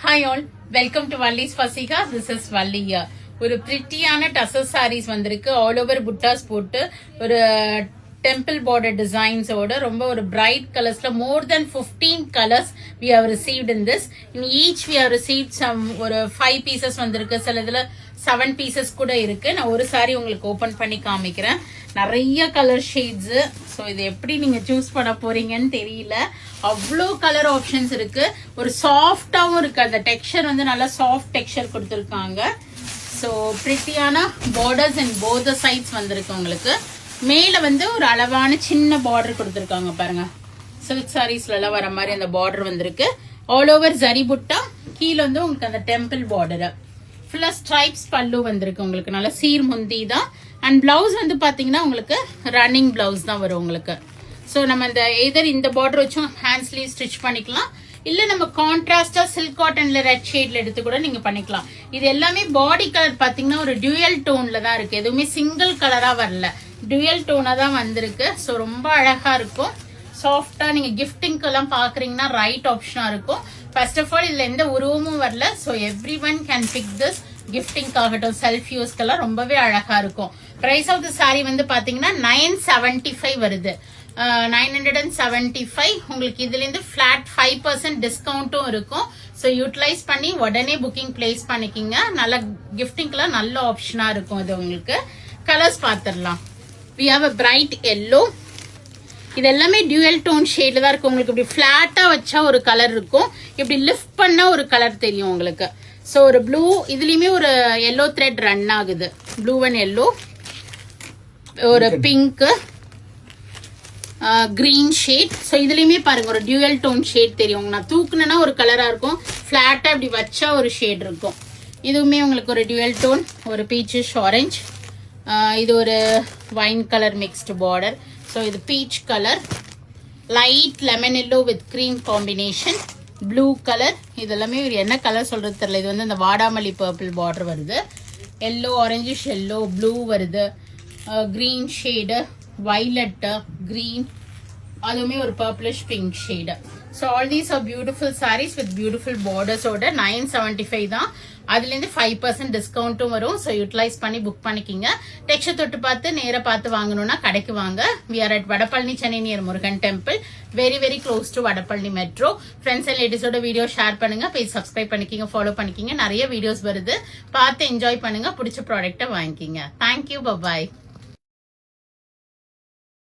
Hi all, welcome to Valli's Fasika. This is Valli here. ஒரு பிரிட்டியான டசர் சாரீஸ் வந்திருக்கு. All over புட்டாஸ் போட்டு ஒரு டெம்பிள் பார்டர் டிசைன்ஸோட ரொம்ப ஒரு பிரைட் கலர்ஸ்ல more than 15 colours we have received in this. In each we have received some ஒரு 5 pieces வந்திருக்கு. சில இதுல 7 pieces கூட இருக்கு. நான் ஒரு சாரி உங்களுக்கு ஓபன் பண்ணி காமிக்கிறேன். நிறைய கலர் ஷேட்ஸ். ஸோ இது எப்படி நீங்க சூஸ் பண்ண போறீங்கன்னு தெரியல. அவ்வளோ கலர் ஆப்ஷன்ஸ் இருக்கு. ஒரு சாஃப்டாவும் இருக்கு. அந்த டெக்ஸ்சர் வந்து நல்லா சாஃப்ட் டெக்ஸ்சர் கொடுத்துருக்காங்க. ஸோ பிரிட்டியான பார்டர்ஸ் அண்ட் போத் சைட்ஸ் வந்திருக்கு உங்களுக்கு. மேல வந்து ஒரு அளவான சின்ன பார்டர் கொடுத்துருக்காங்க பாருங்க. சில்க் சாரீஸ்ல எல்லாம் வர மாதிரி அந்த பார்டர் வந்திருக்கு. ஆல் ஓவர் ஜரி புட்டா, கீழே வந்து உங்களுக்கு அந்த டெம்பிள் பார்டர். ஃபுல்லா ஸ்ட்ரைப்ஸ் பல்லு வந்திருக்கு உங்களுக்கு. நல்ல சீர் முந்தி தான். அண்ட் பிளவுஸ் வந்து பாத்தீங்கன்னா உங்களுக்கு ரன்னிங் பிளவுஸ் தான் வரும் உங்களுக்கு. ஸோ நம்ம இந்த எதர் இந்த பார்டர் வச்சும் ஹேண்ட் ஸ்லீவ் ஸ்டிச் பண்ணிக்கலாம். இல்ல நம்ம கான்ட்ராஸ்டா சில்க் காட்டன்ல ரெட் ஷேட்ல எடுத்து கூட நீங்க பண்ணிக்கலாம். இது எல்லாமே பாடி கலர் பாத்தீங்கன்னா ஒரு டியூயல் டோன்ல தான் இருக்கு. எதுவுமே சிங்கிள் கலரா வரல, டியூயல் டோனா தான் வந்திருக்கு. ஸோ ரொம்ப அழகா இருக்கும். சாஃப்டா நீங்க கிஃப்டிங்க்கு எல்லாம் பாக்குறீங்கன்னா ரைட் ஆப்ஷனா இருக்கும். ஃபர்ஸ்ட் ஆஃப் ஆல் இதுல எந்த உருவமும் வரல. So every one can big this. Gifting ஆகட்டும், செல்ஃப் யூஸ்க்கெல்லாம் ரொம்பவே அழகா இருக்கும். பிரைஸ் ஆஃப் தி சாரி வந்து பாத்தீங்கன்னா 975 வருது. 975. உங்களுக்கு இதுல இருந்து பிளாட் 5% டிஸ்கவுண்டும் இருக்கும். ஸோ யூட்டிலைஸ் பண்ணி உடனே புக்கிங் பிளேஸ் பண்ணிக்கிங்க. நல்ல கிஃப்டிங்க்குலாம் நல்ல ஆப்ஷனா இருக்கும் இது உங்களுக்கு. கலர்ஸ் பார்த்துடலாம். we have a bright yellow. இது எல்லாமே டியூயல் டோன் ஷேட்ல தான் இருக்கும். உங்களுக்கு இப்படி பிளாட்டா வச்சா ஒரு கலர் இருக்கும், இப்படி லிஃப்ட் பண்ணா ஒரு கலர் தெரியும் உங்களுக்கு. ஸோ ஒரு ப்ளூ, இதுலயுமே ஒரு எல்லோ த்ரெட் ரன் ஆகுது. ப்ளூ அண்ட் எல்லோ, ஒரு பிங்க், கிரீன் ஷேட். ஸோ இதுலயுமே பாருங்க ஒரு டியூயல் டோன் ஷேட் தெரியும். நான் தூக்குனா ஒரு கலரா இருக்கும், பிளாட்டா இப்படி வச்சா ஒரு ஷேட் இருக்கும். இதுவுமே உங்களுக்கு ஒரு டியூயல் டோன், ஒரு பீச்சிஷ் ஆரஞ்ச். இது ஒரு wine colour mixed border. So இது peach colour, light lemon yellow with cream combination, blue colour. இதெல்லாமே என்ன கலர் சொல்றது தெரியல. இது வந்து இந்த வாடாமல்லி பர்பிள் பார்டர் வருது. எல்லோ, ஆரஞ்சிஷ் எல்லோ, ப்ளூ வருது, கிரீன் ஷேடு, violet, green, அதுவுமே ஒரு purplish pink shade. So all these are beautiful saris with beautiful பார்டர்ஸோட 975 தான். அதுலேருந்து 5% டிஸ்கவுண்ட்டும் வரும். ஸோ யூட்டிலைஸ் பண்ணி புக் பண்ணிக்கிங்க. டெக்ஸ்சர் தொட்டு பார்த்து நேராக பார்த்து வாங்கணும்னா கடைக்கு வாங்க. We are at Vadapalani, Chennai, near Murugan temple, very very close to Vadapalani metro. Friends and லேடிஸோட வீடியோ ஷேர் பண்ணுங்க, பேஜ் சப்ஸ்கிரைப் பண்ணிக்கிங்க, ஃபாலோ பண்ணிக்கிங்க. நிறைய வீடியோஸ் வருது, பார்த்து என்ஜாய் பண்ணுங்க. பிடிச்ச ப்ராடக்ட்டை வாங்கிக்கிங்க. Thank you, bye bye.